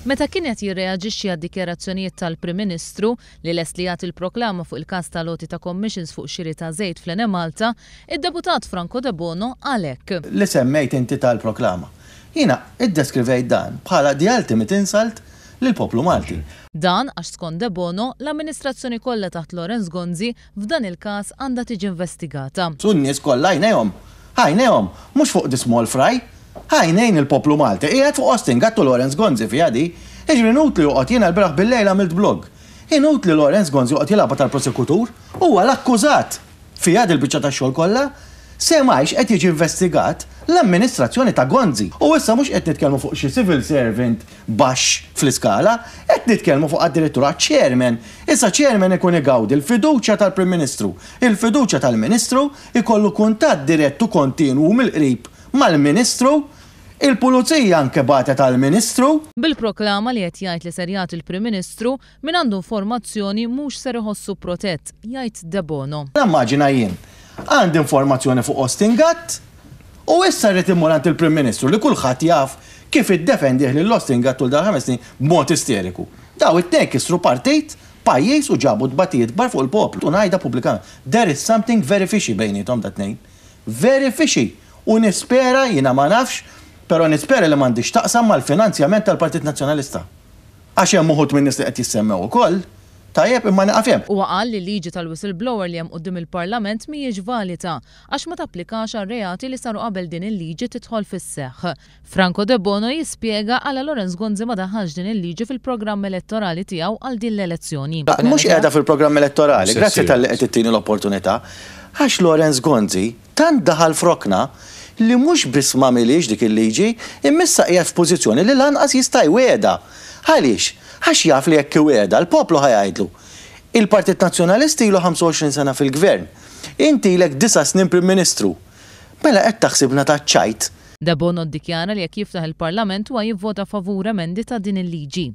Meta kien qed jirreaġixxi għad-dikjarazzjonijiet tal-Prim Ministru li lest li jagħti l-proklama fuq il-każ tal-loti ta' commissions fuq xiri ta' żejt fl-Enemalta, id-deputat Franco De Bono qal hekk. Li semmejt inti tal-proklama. Jiena iddeskrivejt dan bħala the ultimate insult lill-poplu Malti. Dan għax skont De Bono l-amministrazzjoni kollha taħt Lorenz Gonzi f'dan il-każ għandha tiġi investigata. Sun-nies kollha ħajnejhom, mhux fuq the small fry. Ħajnejn il-poplu Malti, qiegħed fuq Austin għattu Lorenz Gonzi fija di, iġri nutli joqgħod jiena l-beraħ bil-lejl għamilt blog. Inutli Lorenz Gonzi joqgħod jilagħba tal-prosekutur huwa l-akkużat fija il-biċċa tax-xogħol kollha, semajx qed jiġi investigat l-amministrazzjoni ta' Gonzi. U issa mhux qed nitkellmu fuq xi civil servant baxx fl-iskala, qed nitkellmu fuq addirittura chairman. Issa chairman ikun igawdi l-fiduċja tal-Prim Ministru. Il-fiduċja tal-Ministru ikollu kuntatt direttu kontinwu mill-qrib mal-Ministru, il-Pulizija anke bagħtet għall-Ministru. Bil-proklama li qed jgħid li ser jagħti il-Prim Ministru min għandu informazzjoni mhux ser iħossu protett, jgħid De Bono. Immaġina jien, għandi informazzjoni fuq Austin Gatt u issa rrid immur għand il-Prim Ministru li kulħadd jaf kif iddefendih lil Austin Gatt tul dar 5 snin b'mod isteriku. Daw it-tnejn kisru partit, pajjiż u ġabu dbatijiet bar fuq il-poplu. U ngħidha pubblikament, there is something very fishy bejniethom da tnejn. Very fishy. U nispera, jiena ma nafx, però nispera li m'għandix taqsam mal-finanzjament tal-Partit Nazzjonalista. Għax hemm uħud minn nies li qed jissemmew ukoll, tajjeb imma naqafhem. Huwa qal li liġi tal-whistleblower li hemm quddiem il-Parlament mhijiex valida għax ma tapplikax għar-reati li saru qabel din il-liġi tidħol fis-seħħ. Franco De Bono jispjega għala Lorenz Gonzi ma daħħalx din il-liġi fil-programm elettorali tiegħu għal din l-elezzjoni. Mhux qiegħda fil-programm elettorali, grazzi tal-li qed tittini l-opportunità. Għax Lorenz Gonzi tant daħal frokna li mhux biss ma milix dik il-liġi, immissa qiegħed f'pożizzjoni li lanqas jista' jwiegħda. Għaliex? Għax jaf li jekk iwiegħda l-poplu ħajajdlu. Il-Partit Nazzjonalisti ilu 25 sena fil-gvern. Inti ilek 9 snin Prim Ministru. Mela qed taħsibna taċċajt. De Bono ddikjara li jekk jiftaħ il-Parlament huwa jivvota favur emendi ta' din il-liġi.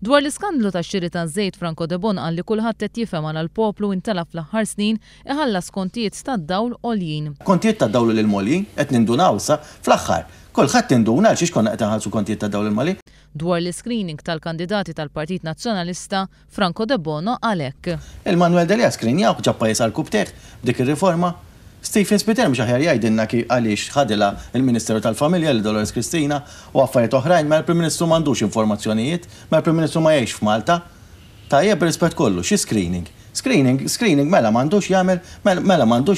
Dwar l-iskandlu tax-xiri taż-żejt Franco De Bono qal li kulħadd qed jifhem għal l-poplu intela fl-aħħar snin iħallas kontijiet tad-dawl għoljin. Kontijiet tad-dawl lil Molin qed nindunaw sa fl-aħħar. Kulħadd induna għal xiex konna qed inħallsu kontijiet tad-dawl lil Molin. Dwar l-screening tal-kandidati tal-Partit Nazzjonalista, Franco De Bono għal hekk. Il-Manuel Delia skrinjaw ġabba jisal kubteħ dik ir-riforma. Stephen Spiter mhux aħjar jgħidilna għaliex ħadilha il-Ministeru tal-Familja li Dolores Cristina u affarijiet oħrajn ma l-Prim Ministru m'għandux informazzjonijiet, ma l-Prim Ministru ma jgħix f'Malta. Tajjeb rispett kollu, xi screening? Screening mela m'għandux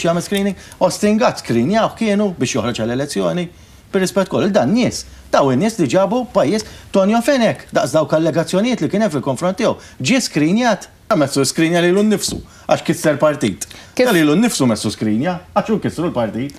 jagħmel screening. Austin Gatt skrinjaw kienu biex joħroġ għall-elezzjoni. Bir-rispett kollu dan nies, daw in-nies li ġabu pajjiż Tonio Fenek daqs dawk allegazzjonijiet li kien hemm fil-konfront tiegħu ġie skrinjat. Messu skrinja li l-nifsu, għax kisser partit. Li l-nifsu messu skrinja, għax u kissru l-partit.